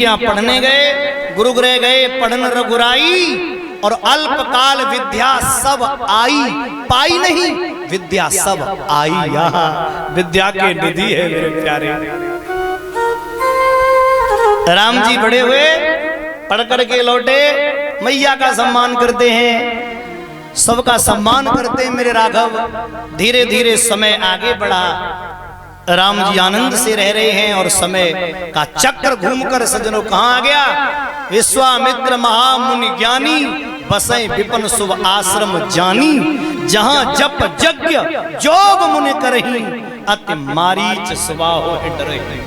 के यहाँ पढ़ने गए, गुरुगृह गए पढ़न रघुराई, और अल्पकाल विद्या सब आई, पाई नहीं विद्या सब आई। यहाँ विद्या के निधि है मेरे प्यारे। राम जी बड़े हुए, पढ़ करके लौटे, मैया का सम्मान करते हैं, सबका सम्मान करते हैं मेरे राघव। धीरे धीरे समय आगे बढ़ा, राम जी आनंद से रह रहे हैं और समय का चक्र घूमकर सज्जनों कहां आ गया? विश्वामित्र महामुनि ज्ञानी, बसै विपिन शुभ आश्रम जानी, जहां जप यज्ञ जोग मुनि करही, अति मारीच सुबाहो डरहि।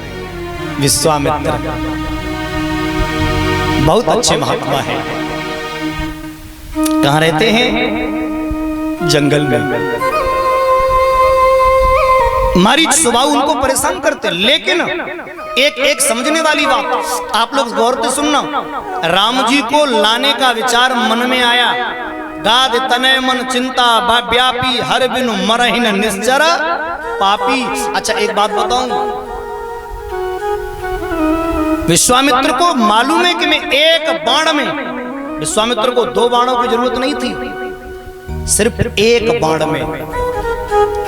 विश्वामित्र बहुत अच्छे महात्मा हैं। कहां रहते हैं? जंगल में। मारीच स्वभाव उनको परेशान करते, लेकिन एक समझने वाली बात आप लोग गौर से सुनना। राम जी को लाने का विचार मन में आया, गाद तनय मन चिंता व्यापी, हर बिनु मरहिन निश्चर पापी। अच्छा एक बात बताऊं, विश्वामित्र को मालूम है कि मैं एक बाण में, विश्वामित्र को 2 बाणों की जरूरत नहीं थी, सिर्फ एक बाण में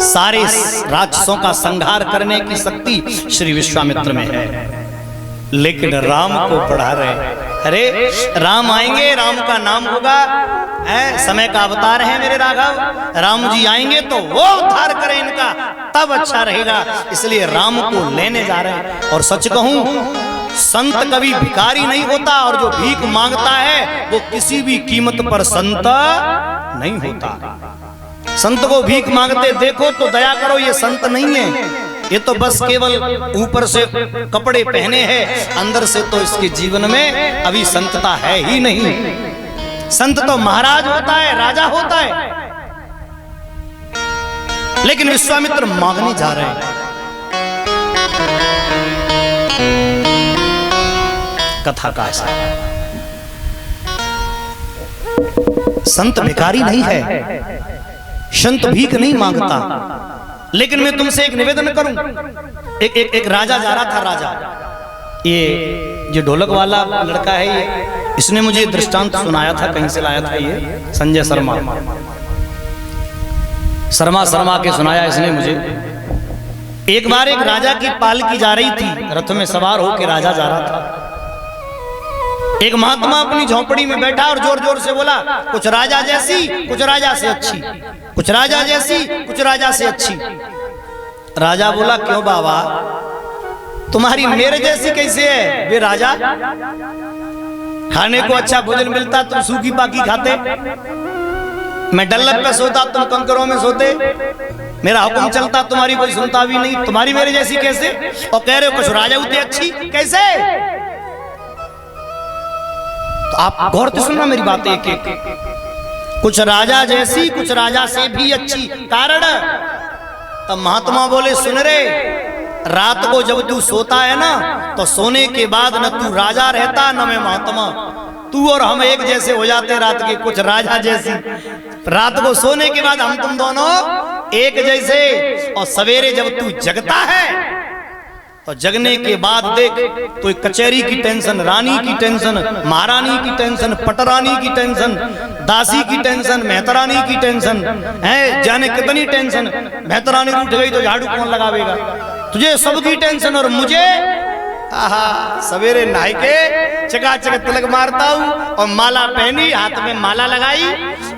सारे राक्षसों का संहार करने की शक्ति श्री विश्वामित्र में है। लेकिन राम को पढ़ा रहे, अरे राम आएंगे, राम का नाम होगा, समय का अवतार है मेरे राघव, राम जी आएंगे तो वो उद्धार करें इनका, तब अच्छा रहेगा, इसलिए राम को लेने जा रहे हैं। और सच कहूं, संत कभी भिखारी नहीं होता, और जो भीख मांगता है वो किसी भी कीमत पर संत नहीं होता। संत को भीख मांगते देखो तो दया करो, ये संत नहीं है, ये तो बस केवल ऊपर से कपड़े पहने हैं, अंदर से तो इसके जीवन में अभी संतता है ही नहीं। संत तो महाराज होता है, राजा होता है। लेकिन विश्वामित्र मांगने जा रहे हैं। कथा का ऐसा, संत भिखारी नहीं है, संत भीख नहीं मांगता। लेकिन मैं तुमसे एक निवेदन करूं, एक राजा जा रहा था, राजा, ये जो ढोलक वाला लड़का है, ये इसने मुझे दृष्टांत सुनाया था, कहीं से लाया था ये, संजय शर्मा के सुनाया इसने मुझे। एक बार एक राजा की पालकी जा रही थी, रथ में सवार होकर राजा जा रहा था। एक महात्मा अपनी झोपड़ी में बैठा और जोर जोर से बोला, कुछ राजा जैसी कुछ राजा से अच्छी, कुछ राजा जैसी कुछ राजा से अच्छी। राजा बोला, क्यों बाबा, तुम्हारी मेरे जैसी कैसे है? वे राजा, खाने को अच्छा भोजन मिलता तुम सूखी पाकी खाते, मैं डल्लप पे सोता तुम कंकरों में सोते, मेरा हुक्म चलता तुम्हारी कोई सुनता भी नहीं, तुम्हारी मेरे जैसी कैसे? और कह रहे हो कुछ राजा होते अच्छी, कैसे? तो आप गौर से सुनना मेरी बात एक एक, कुछ राजा जैसी कुछ राजा से भी अच्छी। कारण तब महात्मा बोले, सुन रे, रात को जब तू सोता है ना, तो सोने के बाद न तू राजा रहता न मैं महात्मा, तू और हम एक जैसे हो जाते रात के, कुछ राजा जैसी। रात को सोने के बाद हम तुम दोनों एक जैसे, और सवेरे जब तू जगता है तो जगने के बाद देख, तो कचहरी की टेंशन, रानी की टेंशन, महारानी की टेंशन, पटरानी की टेंशन, दासी की टेंशन, मेहतरानी की टेंशन है, जाने कितनी टेंशन। मेहतरानी उठ गई तो झाड़ू कौन लगावेगा, तुझे सबकी टेंशन। और मुझे सवेरे नहाई के चकाचक तिलक मारता हूँ और माला पहनी, हाथ में माला लगाई,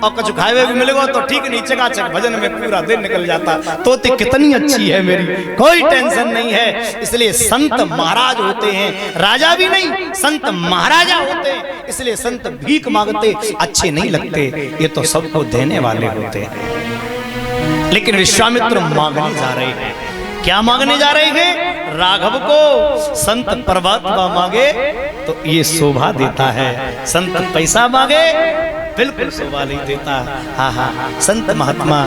और कुछ खाए भी मिलेगा तो ठीक नहीं, चकाचक भजन में पूरा दिन निकल जाता। तो कितनी अच्छी है मेरी, कोई टेंशन नहीं है। इसलिए संत महाराज होते हैं, राजा भी नहीं, संत महाराजा होते हैं। इसलिए संत भीख मांगते अच्छे नहीं लगते, ये तो सबको देने वाले होते हैं। लेकिन विश्वामित्र मांगने जा रहे हैं, क्या मांगने जा रहे हैं? राघव को संत परमात्मा मांगे तो ये शोभा देता है, संत पैसा मांगे बिल्कुल शोभा नहीं देता। हाँ हाँ, संत महात्मा।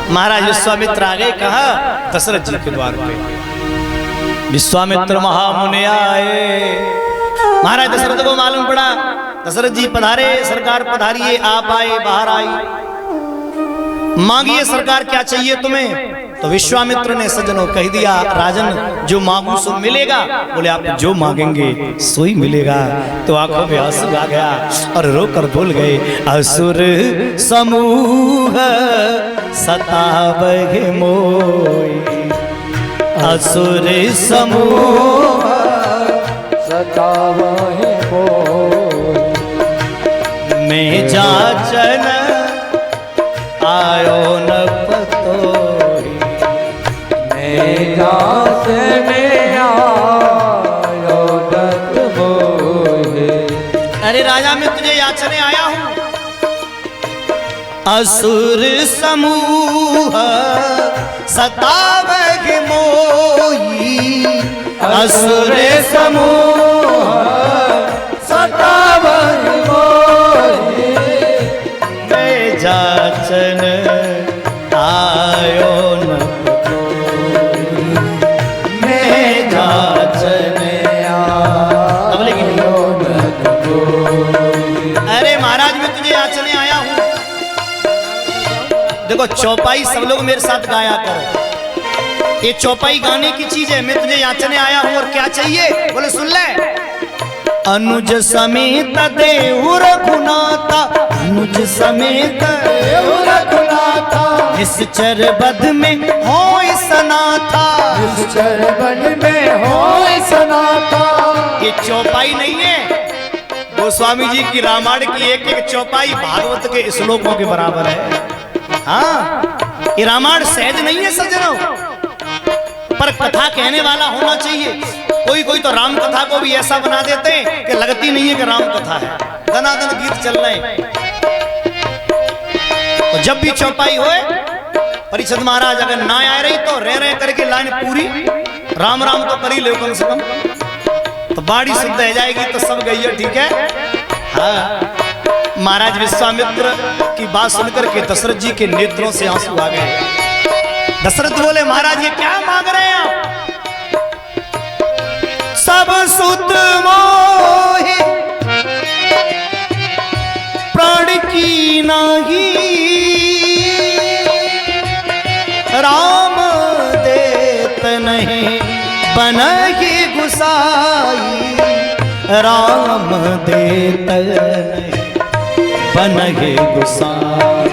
महाराज विश्वामित्र आ गए, कहा दशरथ जी के द्वार पे। विश्वामित्र महामुनि आए, महाराज दशरथ को मालूम पड़ा, दशरथ जी पधारे, सरकार पधारिए, आप आए, बाहर आई, मांगिए सरकार क्या चाहिए तुम्हें? तो विश्वामित्र ने सज्जनों कह दिया, राजन जो मांगू सो मिलेगा। बोले आप जो मांगेंगे सो ही मिलेगा। तो आंखों में आंसू आ गया और रोकर बोल गए, असुर समूह सतावह मोई, असुर समूह सतावह मोई, मैं जाचन आयो न पतोई, मैं जाचन आयो न मोई। अरे राजा मैं तुझे याचने आया हूं। असुर समूह सतावह मोई, असुर समूह सतावह मोई, मैं जाचन आयो न पतोई, मैं जाचन आयो न पतोई। अरे महाराज मैं तुझे याचने आया हूं। देखो चौपाई सब लोग मेरे साथ गाया करो, ये चौपाई गाने की चीज है। मैं तुझे याचने आया हूं और क्या चाहिए? बोले सुन ले। अनुज समेत देव रघुनाथा, अनुज समेत देव रघुनाथा, निश्चर बध में हो सनाथा, निश्चर बन में हो सनाथा। ये चौपाई नहीं है, गोस्वामी जी की रामायण की एक एक चौपाई भागवत के श्लोकों के बराबर है। हाँ, ये रामायण सहज नहीं है सज्जनों, पर कथा कहने वाला होना चाहिए। कोई कोई तो राम कथा को भी ऐसा बना देते हैं कि लगती नहीं है कि राम कथा है, दनादन गीत चल रहे हैं। तो जब भी चौपाई होए, परिषद महाराज अगर ना आए रही तो रह करके लाइन पूरी राम राम तो कर ही ले कम से कम, तो बाड़ी शुद्ध रह जाएगी तो सब गई है, ठीक है। हाँ, महाराज विश्वामित्र की बात सुनकर के दशरथ जी के नेत्रों से आंसू आ गए। दशरथ बोले, महाराज ये क्या मांग रहे हैं आप? सब सुत मोहि प्राण की नाही, राम देत नहीं बनहि गुसाई, राम देत नहीं बनहि गुसाई।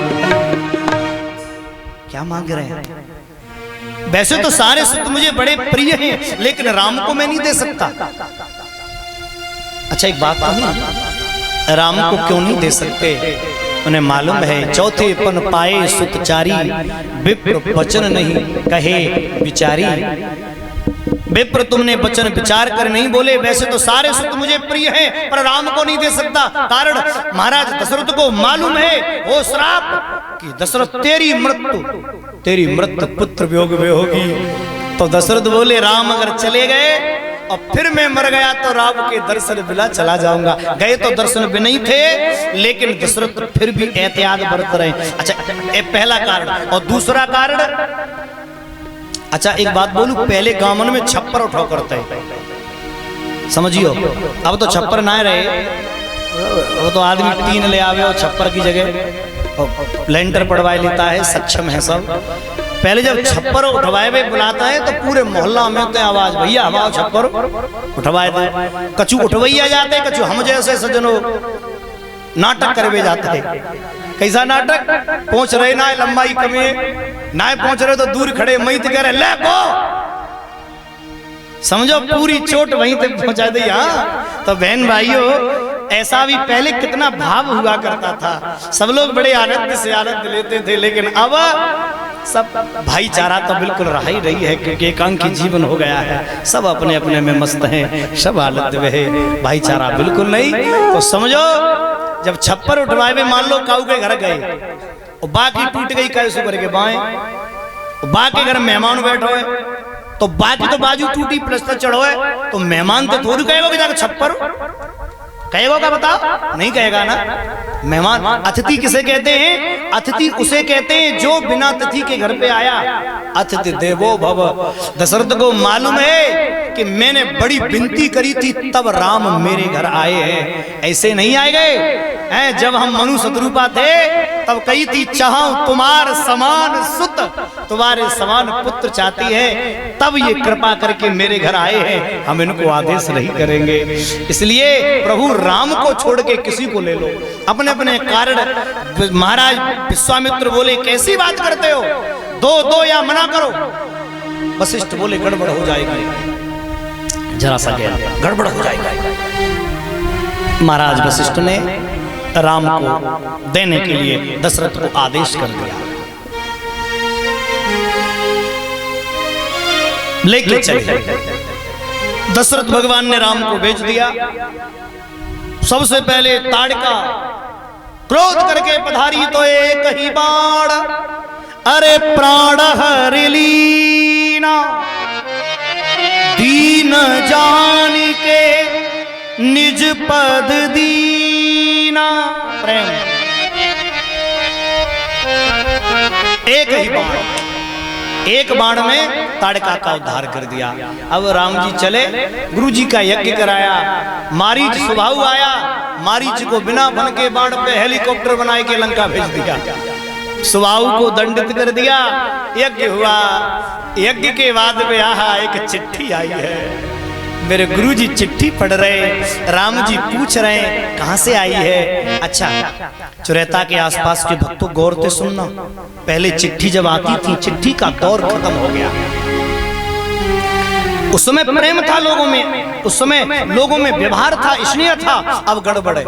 क्या मांग रहे हैं? वैसे तो सारे सुत मुझे बड़े प्रिय हैं, लेकिन राम को मैं नहीं दे सकता। अच्छा एक बात कहूं, राम को क्यों नहीं दे सकते? उन्हें मालूम है चौथे पन पाए सुतचारी, विप्र वचन नहीं कहे विचारी। विप्र तुमने वचन विचार कर नहीं बोले। वैसे तो सारे सुत मुझे प्रिय हैं, पर राम को नहीं दे सकता। कारण महाराज दशरथ को मालूम है वो श्राप कि दशरथ तेरी मृत्यु पुत्र वियोग में होगी। तो दशरथ बोले, राम अगर चले गए और फिर मैं मर गया तो राम के दर्शन बिना चला जाऊंगा। गए तो दर्शन भी नहीं थे, लेकिन दशरथ फिर भी एहतियात बरत रहे। अच्छा ये पहला कारण। और दूसरा कारण, अच्छा एक बात बोलूं, पहले गांवन में छप्पर उठाओ करते हैं, समझियो। अब तो छप्पर ना रहे, वो तो आदमी टीन ले आवे और छप्पर की जगह लेंटर पड़वाए लेता है, सक्षम है सब। पहले जब छप्पर उठवाए हुए बुलाता है तो पूरे मोहल्ला में तो आवाज, भैया हमारा छप्पर उठवाए दे। कछु उठवैया जाते, कछु हम जैसे सज्जनों नाटक करवे जाते हैं। कैसा नाटक? पहुंच रहे ना लंबाई कमी ना पहुंच रहे तो दूर खड़े मई कह रहे ले को, समझो पूरी चोट वहीं तक पहुंचा दी। हाँ तो बहन भाइयों, ऐसा भी पहले कितना भाव हुआ करता था, सब लोग बड़े आनंद से आनंद लेते थे। लेकिन अब सब भाईचारा तो बिल्कुल रह ही रही है, क्योंकि एकांकी जीवन हो गया है, सब अपने अपने में मस्त हैं, सब आनंद में है, भाईचारा बिल्कुल नहीं। तो समझो जब छप्पर उठवाए में मान लो काऊ के घर गए और बाकी टूट गई कैसे करके बाएं, बाकी घर मेहमान बैठो है तो बाकी तो बाजू टूटी प्लस्तर चढ़ो है, तो मेहमान तो थोड़ी कहेगा कि जाकर छप्पर कहेगा क्या? बताओ, नहीं कहेगा ना। मेहमान अतिथि किसे कहते हैं? अतिथि उसे कहते हैं जो बिना अतिथि के घर पे आया। अतिथि देवो भव। दशरथ को मालूम है कि मैंने बड़ी विनती करी थी तब राम मेरे घर आए हैं, ऐसे नहीं आए गए हैं। जब हम मनु शत्रुपा थे तब कही थी चाहूं तुम्हार समान सुत, तुम्हारे समान पुत्र चाहती है, तब ये कृपा करके मेरे घर आए हैं, हम इनको आदेश नहीं करेंगे। इसलिए प्रभु राम को छोड़ के किसी को ले लो। अपने अपने कारण महाराज विश्वामित्र बोले कैसी बात करते हो, दो दो या मना करो। वशिष्ठ बोले गड़बड़ हो जाएगा, जरा सा ज्ञान गड़बड़ हो जाएगा। महाराज वशिष्ठ ने राम को देने के लिए दशरथ को आदेश कर दिया, लेके चले। दशरथ भगवान ने राम को भेज दिया। सबसे पहले ताड़का क्रोध करके पधारी तो एक ही बाण, अरे प्राण हर लीना, दीन जान के निज पद दीना। प्रेम एक ही बाण, एक बाण में ताड़का का उद्धार कर दिया। अब राम जी चले, गुरु जी का यज्ञ कराया, मारीच सुबाहु आया, मारीच को बिना बन के बाण पे हेलीकॉप्टर बनाए के लंका भेज दिया। सुबाहु को दंडित कर दिया, यज्ञ हुआ। यज्ञ के बाद में आहा एक चिट्ठी आई है। मेरे गुरुजी चिट्ठी पढ़ रहे, राम जी पूछ रहे हैं कहां से आई है। अच्छा, चुरेता के आसपास के भक्तों गौर से सुनना, पहले चिट्ठी जब आती थी, चिट्ठी का दौर खत्म हो गया। उस समय प्रेम था लोगों में, उस समय लोगों में व्यवहार था, स्नेह था। अब गड़बड़ है।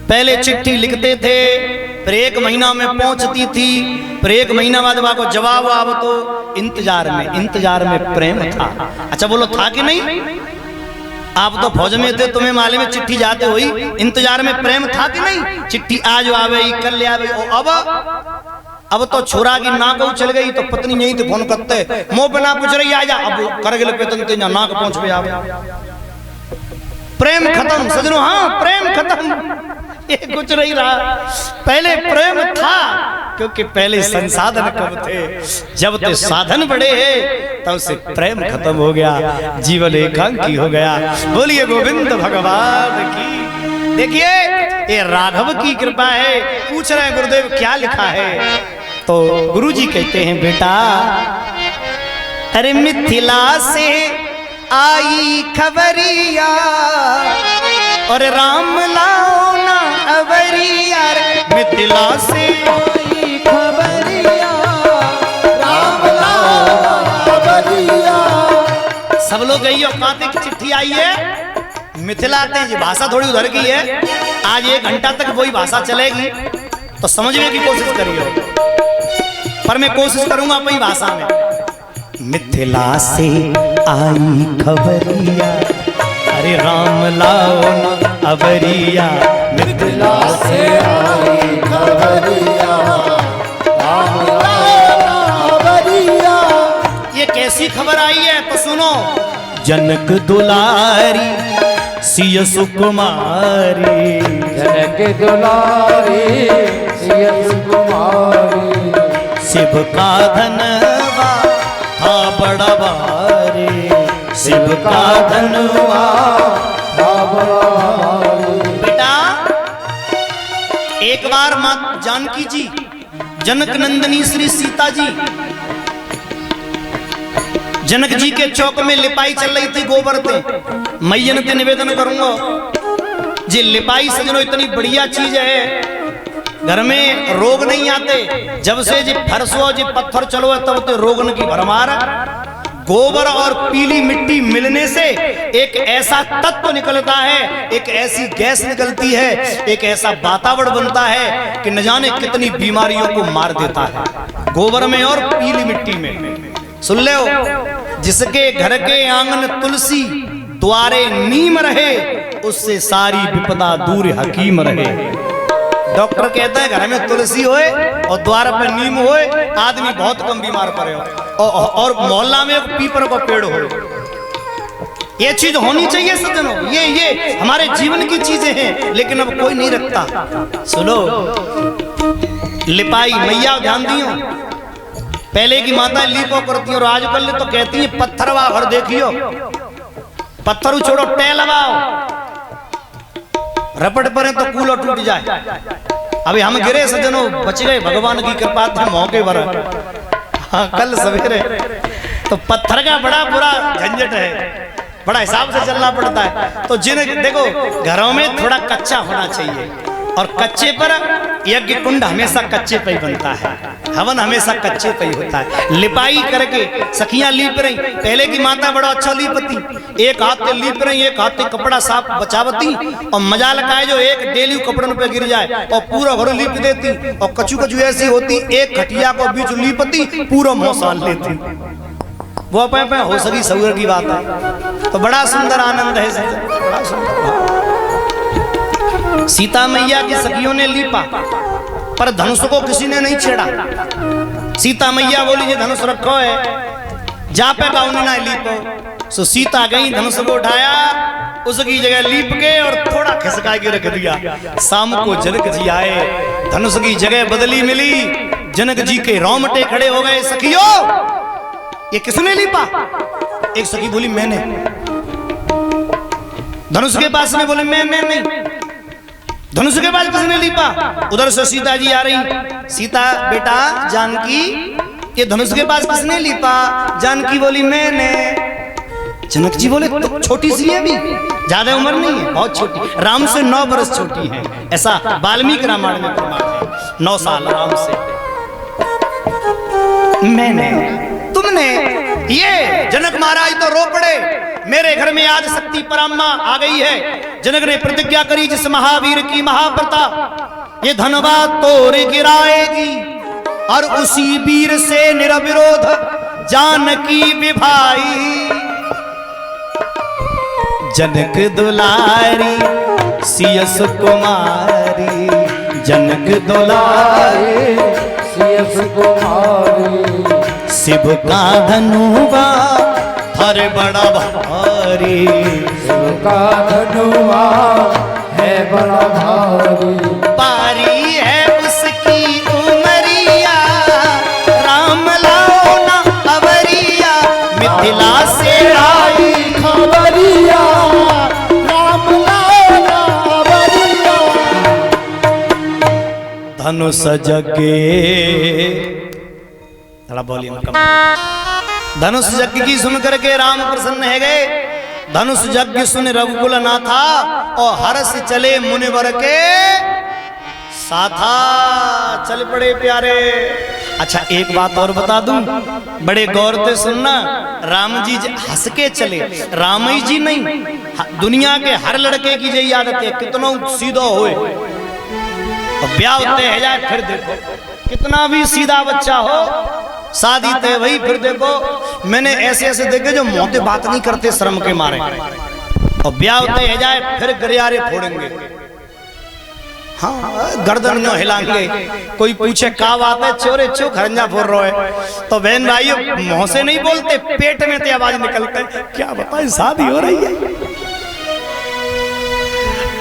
पहले चिट्ठी लिखते थे, फिर 1 महीना में पहुंचती थी, फिर 1 महीना बाद को जवाब। अब तो इंतजार में प्रेम था। अच्छा बोलो था कि नहीं? आप तो फौज में थे, तुम्हें मालूम में चिट्ठी जाते हुई, इंतजार में प्रेम था कि नहीं? चिट्ठी आज आवे कल ले आवे। अब तो छोरा की नाक चल गई तो पत्नी यही थे फोन करते, मोह बना पूछ रही आ जा, अब करगिल पे तुम नाक पहुंच गया। प्रेम खत्म सजनो, हाँ प्रेम खत्म, ये कुछ नहीं रहा। पहले प्रेम था, क्योंकि पहले संसाधन कब थे, जब ते साधन बड़े हैं तब से प्रेम खत्म हो गया, जीवन एकांकी हो गया। बोलिए गोविंद भगवान की। देखिए ये राघव की कृपा है। पूछ रहे हैं गुरुदेव क्या लिखा है, तो गुरुजी कहते हैं बेटा, अरे मिथिला से आई खबरिया, और राम लाओ ना अवरिया। मिथिला से आई खबरिया, राम लाओ अवरिया। सब लोग गई औकाते की चिट्ठी आई है। मिथिला तेज भाषा थोड़ी उधर की है, आज 1 घंटा तक वही भाषा चलेगी, तो समझने की कोशिश करिए, पर मैं कोशिश करूंगा अपनी भाषा में। मिथिला से आई खबरिया, अरे राम लाओ ना अवरिया। मिथिला से आई खबरिया, राम लाओ ना अवरिया। ये कैसी खबर आई है तो सुनो। जनक दुलारी सिय सुकुमारी, जनक दुलारी सिय सुकुमारी। शिव का धनवा था बड़ा भारी, शिव का धनवा था बड़ा भारी। बेटा एक बार मां जानकी जी, जनक नंदनी श्री सीता जी, जनक जी के चौक में लिपाई चल रही थी गोबर पे। मैयन ते निवेदन करूंगा जी, लिपाई सजनो इतनी बढ़िया चीज है, घर में रोग नहीं आते। जब से जी फरसो जी पत्थर चलो तब तो रोगन की भरमार। गोबर और पीली मिट्टी मिलने से एक ऐसा तत्व निकलता है, एक ऐसी गैस निकलती है, एक ऐसा वातावरण बनता है कि न जाने कितनी बीमारियों को मार देता है, गोबर में और पीली मिट्टी में। सुन ले, जिसके घर के आंगन तुलसी द्वारे नीम रहे, उससे सारी विपदा दूर हकीम रहे। डॉक्टर कहता है घर में तुलसी होए और द्वार पर नीम होए, आदमी बहुत कम बीमार पड़े हो, और मोहल्ला में पीपल का पेड़ हो। ये चीज होनी चाहिए सज्जनों, ये हमारे जीवन की चीजें हैं, लेकिन अब कोई नहीं रखता। सुनो, लिपाई मैया ध्यान दियो, पहले की माता लीपो करती और आजकल तो कहती है पत्थरवा भर देखियो, पत्थर छोड़ो टे लगाओ, रपट परे तो कूलो टूट जाए। अभी हम गिरे सज्जनों, बच गए भगवान की कृपा थी मौके पर। हाँ, कल सवेरे तो पत्थर का बड़ा बुरा झंझट है, बड़ा हिसाब से चलना पड़ता है। तो जिन देखो घरों में थोड़ा कच्चा होना चाहिए, और कच्चे पर यज्ञ कुंड हमेशा कच्चे पे ही बनता है, हवन हमेशा कच्चे पे ही होता है। लिपाई करके सखियां लीप रही, पहले की माता बड़ा अच्छा लीपती, एक हाथ से लीप रही, एक हाथ से कपड़ा साफ बचावती, और मजा लगाए जो एक डेली कपड़ों पे गिर जाए और पूरा घर लीप देती, और कचू कचू ऐसी होती, एक खटिया को बीच लीपती, पूरा मुंह साल लेती। वो पे हो सकी सऊर की बात है। तो बड़ा सुंदर आनंद है, बड़ा सुंदर। सीता मैया की सखियों ने लीपा, पर धनुष को किसी ने नहीं छेड़ा। सीता मैया बोली ये धनुष रखो है, जा पे गाउनी ना लीपो। सो सीता गई, धनुष को उठाया, उसकी जगह लीप के और थोड़ा खिसका के रख दिया। शाम को जनक जी आए, धनुष की जगह बदली मिली, जनक जी के रोंगटे खड़े हो गए। सखियों ये किसने लीपा? एक सखी बोली मैंने। धनुष के पास में बोले मैं नहीं। धनुष के पास किसने लीपा? उधर से सीता जी आ रही। सीता बेटा जानकी, ये धनुष के पास किसने लीपा? जानकी बोली मैंने। जनक जी बोले तो छोटी सी है, भी ज्यादा उम्र नहीं है, बहुत छोटी, राम से 9 वर्ष छोटी है, ऐसा वाल्मीकि रामायण में प्रमाण है। 9 साल राम से। मैंने, तुमने? ये जनक महाराज तो रो पड़े, मेरे घर में आज शक्ति पराम्मा आ गई है। जनक ने प्रतिज्ञा करी जिस महावीर की महाप्रता, ये धनबाद तोड़ गिराएगी, और उसी वीर से निरविरोध जानकी विभाई। जनक दुलारी सियस कुमारी, जनक दुलारी सियस कुमारी, शिव का धनुबा हर बड़ा भारी, शिव का धनुआ है बड़ा भारी, पारी है उसकी उमरिया, राम लाओ ना अवरिया, मिथिला से आई खबरिया, राम लाओ ना अवरिया। धनुष जगे, थोड़ा बोलिए कम। धनुष यज्ञ की सुन करके राम प्रसन्न है गए। धनुष यज्ञ सुन रघुकुल नाथा, और हर्ष चले मुनिवर के साथा। चल पड़े प्यारे। अच्छा एक बात और बता दूं, बड़े गौर से सुनना। राम जी हंस के चले, राम जी नहीं, दुनिया के हर लड़के की यही आदत है, कितना सीधा होए ब्याह होते है जाए, फिर देखो कितना भी सीधा बच्चा हो, शादी तय वही, फिर देखो मैंने ऐसे ऐसे देखे जो मुंह पे बात नहीं करते शर्म के मारे, और ब्याह होते है जाए फिर गरियारे फोड़ेंगे। हाँ, गर्दन नो हिलाएंगे। कोई पूछे का बात है, चोरे चो खरंजा फोड़ रहे है, तो बहन भाइयों मुंह से नहीं बोलते, पेट में तो आवाज निकलते, क्या बताए शादी हो रही है।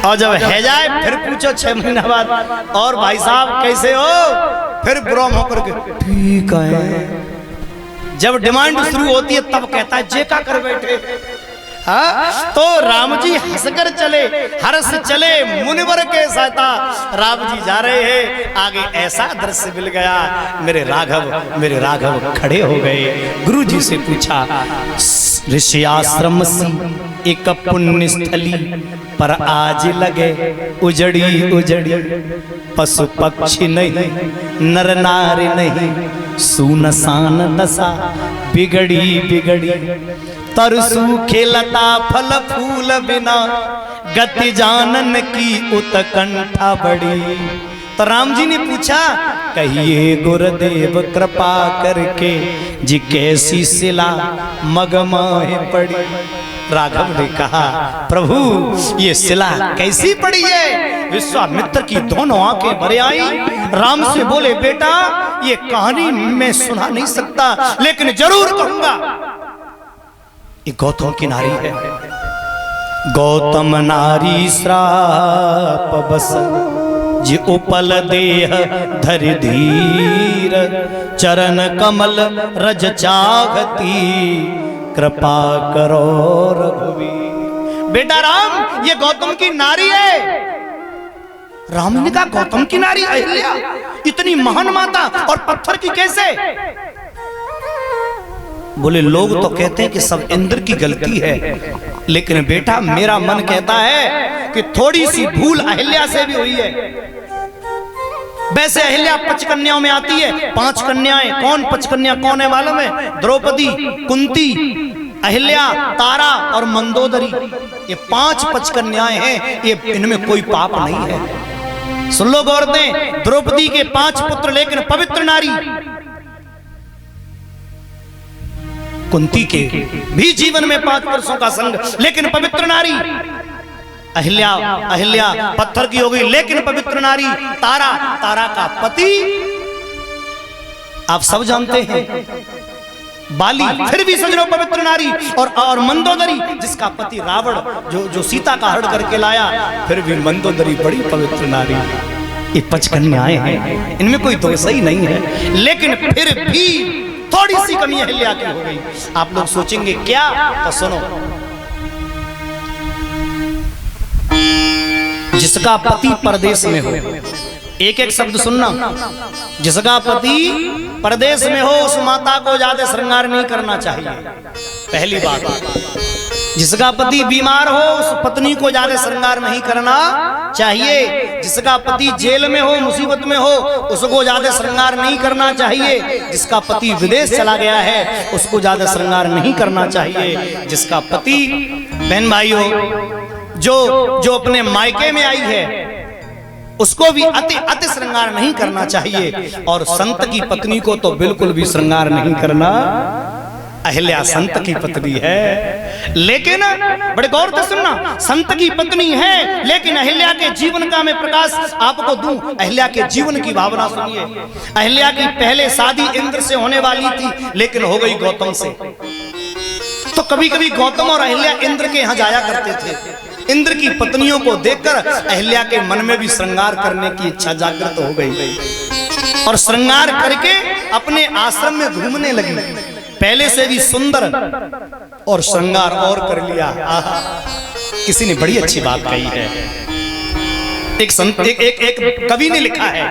और जब है जाए फिर पूछो 6 महीना बाद, और भाई साहब कैसे हो, फिर ब्रोम होकर के ठीक है। जब डिमांड शुरू होती है तब कहता है जे का कर बैठे। हाँ, तो राम जी हंसकर चले, हर्ष चले मुनिवर के सहता। राम जी जा रहे हैं, आगे ऐसा दृश्य मिल गया, मेरे राघव खड़े हो गए। गुरु जी से पूछा, ऋषि आश्रम से एक पुण्य स्थली पर आज लगे उजड़ी, पशु पक्षी नहीं, नर नारी नहीं, सुनसान दशा बिगड़ी, तरसू खेलता फल फूल बिना, गति जानन की उत्कंठा बड़ी। तो राम जी ने पूछा, कहिए गुरुदेव कृपा करके, जी कैसी शिला मगमाए पड़ी। राघव ने कहा, प्रभु ये शिला कैसी पड़ी है? विश्वामित्र की दोनों आंखें भर आई। राम से बोले, बेटा ये कहानी मैं सुना नहीं सकता, लेकिन जरूर कहूंगा। ये गौतम की नारी है। गौतम नारी श्राप बस, जी उपल देह धरि धीर, चरण कमल रज चाहती, कृपा करो रघुवीर। बेटा राम ये गौतम की नारी है। राम ने कहा गौतम की नारी अहिल्या इतनी महान माता और पत्थर की कैसे? बोले लोग तो कहते हैं कि सब इंद्र की गलती है, लेकिन बेटा मेरा मन कहता है कि थोड़ी सी भूल अहिल्या से भी हुई है। वैसे अहिल्या 5 कन्याओं में आती है। 5 कन्याएं कौन? 5 कन्या कौन है मालूम है? द्रौपदी, कुंती, अहिल्या, तारा और मंदोदरी। ये 5 कन्याएं हैं। ये इनमें कोई पाप नहीं है। सुन लो गौर दें, द्रौपदी के 5 पुत्र लेकिन पवित्र नारी। कुंती के भी जीवन में 5 वर्षों का संग लेकिन पवित्र नारी। अहिल्या पत्थर की हो गई लेकिन पवित्र नारी। तारा का पति आप सब जानते हैं बाली, फिर भी समझ लो पवित्र नारी। और मंदोदरी जिसका पति रावण जो सीता का हरण करके लाया, फिर भी मंदोदरी बड़ी पवित्र नारी। ये 5 कन्याएं हैं, इनमें कोई दोष ही नहीं है, लेकिन फिर भी थोड़ी सी कमी अहिल्या की हो गई। आप लोग सोचेंगे क्या? तो सुनो, जिसका पति परदेश में हो, एक शब्द सुनना, जिसका पति परदेश में हो उस माता को ज्यादा श्रृंगार नहीं करना चाहिए। पहली बात, जिसका पति बीमार हो उस पत्नी को ज्यादा श्रृंगार नहीं करना चाहिए। जिसका पति जेल में हो, मुसीबत में हो, उसको ज्यादा श्रृंगार नहीं करना चाहिए। जिसका पति विदेश चला गया है उसको ज्यादा श्रृंगार नहीं करना चाहिए। जिसका पति, बहन भाइयों, जो अपने मायके में आई है उसको भी अति श्रृंगार नहीं करना चाहिए। और संत की पत्नी को तो बिल्कुल भी श्रृंगार नहीं करना। अहिल्या संत की पत्नी है, लेकिन बड़े गौर से सुनना, संत की पत्नी है लेकिन अहिल्या के जीवन का मैं प्रकाश आपको दूं। अहिल्या के जीवन की भावना सुनिए। अहिल्या की पहले शादी इंद्र से होने वाली थी लेकिन हो गई गौतम से। तो कभी कभी गौतम और अहिल्या इंद्र के यहाँ जाया करते थे। इंद्र की पत्नियों को देखकर अहिल्या के मन में भी श्रृंगार करने की इच्छा जागृत हो गई और श्रृंगार करके अपने आश्रम में घूमने लगी। पहले से भी सुंदर और श्रृंगार और कर लिया। किसी ने बड़ी अच्छी बात कही है। एक कवि ने लिखा है,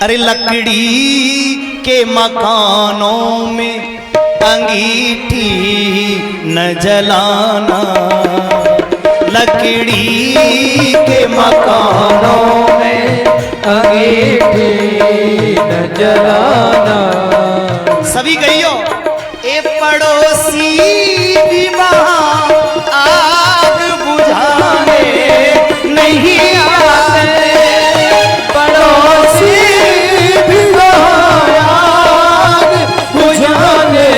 अरे लकड़ी के मकानों में अंगीठी न जलाना, लकड़ी के मकानों में अंगीठी न जलाना। सभी कहियो, ए पड़ोसी भी वहाँ आग बुझाने नहीं आते, पड़ोसी भी वहाँ आग बुझाने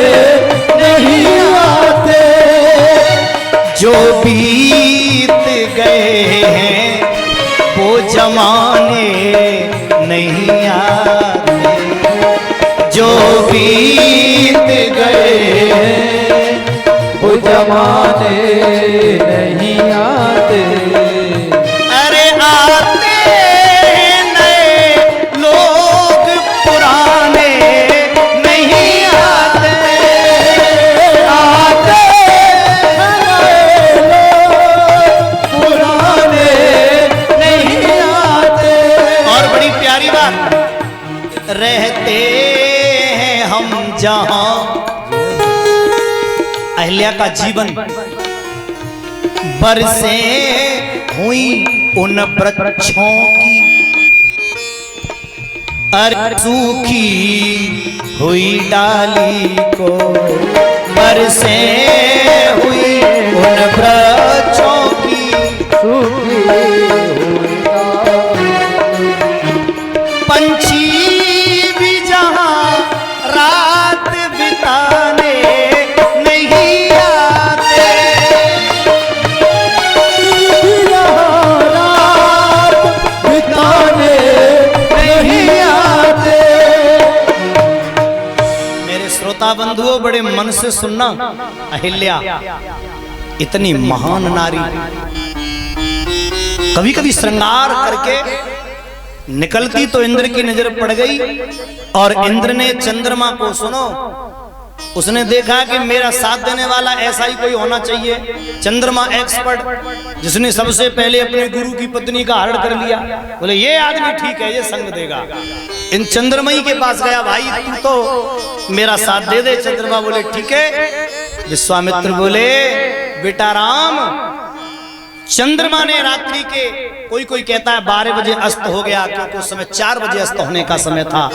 नहीं आते। जो बीत गए हैं वो जमाने नहीं आते, जो बीत गए वो जमाने नहीं आते। अरे आते नए लोग पुराने नहीं आते, आते नए लोग पुराने नहीं आते। और बड़ी प्यारी बात, रहते हैं हम जहां, अहिल्या का जीवन बरसे हुई उन वृक्षों की, अरे सूखी हुई डाली को बरसे हुई उन वृक्षों की, सूखी हुई पंछी भी जहां रात बिताने नहीं आते, रात बिताने नहीं आते। मेरे श्रोता बंधुओं बड़े मन से सुनना, अहिल्या इतनी महान नारी, कभी कभी श्रृंगार करके निकलती तो इंद्र की नजर पड़ गई और इंद्र ने चंद्रमा को, सुनो, उसने देखा कि मेरा साथ देने वाला ऐसा ही कोई होना चाहिए, चंद्रमा एक्सपर्ट, जिसने सबसे पहले अपने गुरु की पत्नी का हरण कर लिया। बोले ये आदमी ठीक है, ये संग देगा। इन चंद्रमई के पास गया, भाई तू तो मेरा साथ दे दे। चंद्रमा बोले ठीक है। विश्वामित्र बोले बेटा राम, चंद्रमा ने रात्रि के कोई कहता है 12 बजे अस्त हो गया, क्योंकि उस समय 4 बजे अस्त होने का समय था।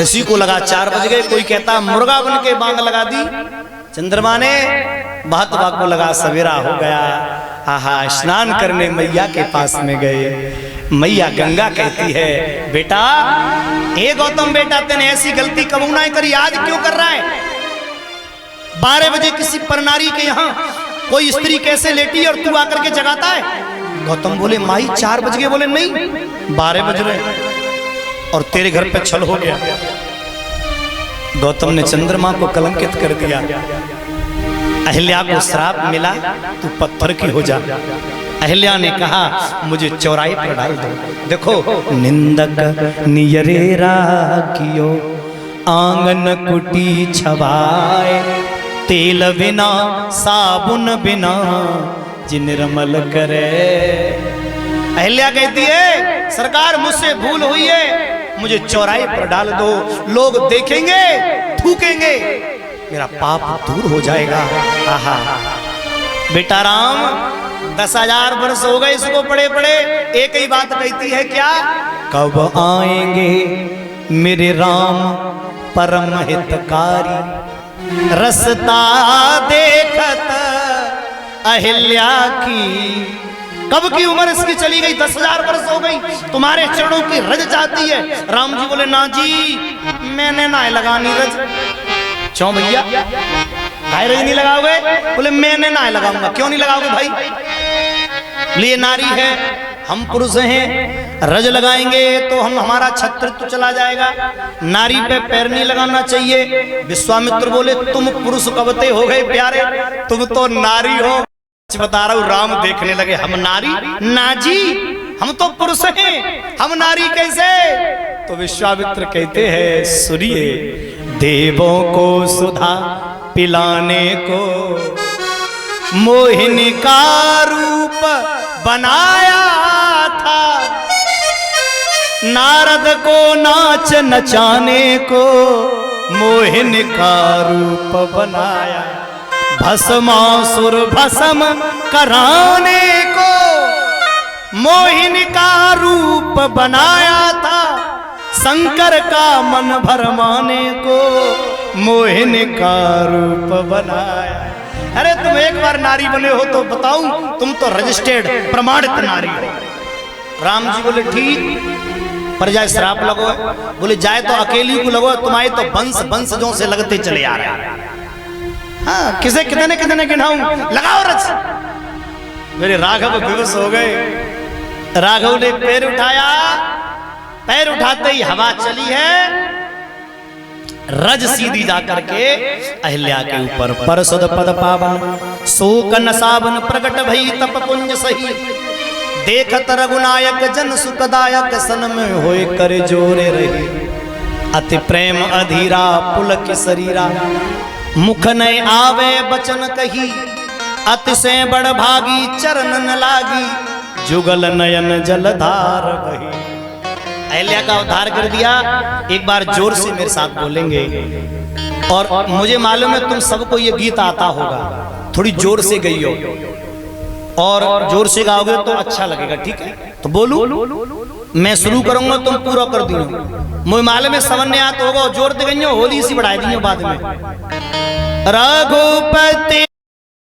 ऋषि को लगा 4 बज गए। कोई कहता है मुर्गा बन के बांग लगा दी। चंद्रमा ने बहुत वक्त को लगा सवेरा हो गया। आहा, स्नान करने मैया के पास में गए। मैया गंगा कहती है बेटा, हे गौतम बेटा, तेने ऐसी गलती कबू ना करी, आज क्यों कर रहा है? 12 बजे किसी परनारी के यहाँ कोई स्त्री कैसे लेटी और तू आकर के जगाता है? गौतम बोले माई 4 बज गए। बोले नहीं, 12 बज रहे और तेरे घर पे छल हो गया। गौतम ने चंद्रमा को कलंकित कर दिया। अहिल्या को श्राप मिला, तू पत्थर की हो जा। अहिल्या ने कहा मुझे चौराहे पर डाल दो। देखो, निंदक नियरे राखियो, आंगन कुटी छवाए, तेल बिना साबुन बिना जिन निर्मल करे। अहिल्या कहती है सरकार मुझसे भूल हुई है, मुझे चौराहे पर डाल दो, लोग देखेंगे, थूकेंगे, मेरा पाप दूर हो जाएगा। आहा, बेटा राम 10,000 वर्ष हो गए इसको पड़े पड़े, एक ही बात कहती है क्या? कब आएंगे मेरे राम परम हितकारी, रसता देखत अहिल्या की। कब की उम्र इसकी चली गई? 10,000 वर्ष हो गई, तुम्हारे चरणों की रज चाहती है। राम जी बोले ना जी, मैंने ना लगानी रज। क्यों भैया, भाई रज नहीं लगाओगे? बोले मैंने ना लगाऊंगा। क्यों नहीं लगाओगे भाई? लिए नारी है, हम पुरुष हैं, रज लगाएंगे तो हमारा छत्रत्व चला जाएगा, नारी पे पैर नहीं लगाना चाहिए। विश्वामित्र बोले तुम पुरुष कबते हो गए प्यारे, तुम तो नारी हो। बता रहा हूँ, राम देखने लगे हम नारी? ना जी, हम तो पुरुष हैं, हम नारी कैसे? तो विश्वामित्र कहते हैं सुनिए, देवों को सुधा पिलाने को मोहिनी का रूप बनाया था, नारद को नाच नचाने को मोहिनी का रूप बनाया, भस्मासुर भस्म कराने को मोहिनी का रूप बनाया था, शंकर का मन भरमाने को मोहिनी का रूप बनाया। अरे तुम एक बार नारी बने हो तो बताऊं, तुम तो रजिस्टर्ड प्रमाणित नारी हो। राम जी बोले ठीक, पर जाए श्राप लगो। बोले जाए तो अकेली को लगो, तुम्हारे तो वंशजों से लगते चले आ रहे हैं। हाँ, किसे कितने कितने गिनाऊं, लगाओ रज। मेरे राघव बेबस हो गए। राघव ने पैर उठाया, पैर उठाते ही हवा चली है, रज सीधी जाकर के अहिल्या के ऊपर। परसद पद पावन शोक नसावन प्रकट भई तप पुंज सही, देखत रघुनायक जन सुखदायक सन में होए करे जोरे रही, अति प्रेम अधीरा पुलक शरीरा, मुख नय आवे बचन कही, अतिशय बड़ भागी चरण न लागी, जुगल नयन जलधार बही। अहिल्या का उद्धार कर दिया। एक बार जोर से मेरे साथ बोलेंगे, और मुझे मालूम है तुम सबको ये गीत आता होगा, थोड़ी जोर से गइयो, और जोर से गाओगे तो अच्छा लगेगा, ठीक है? तो बोलू, मैं शुरू करूंगा, तुम पूरा कर दियो। मुझे मालूम है समन्वय आता होगा, जोर दे गइयो, होली सी बढ़ाई दियो बाद में। रघुपति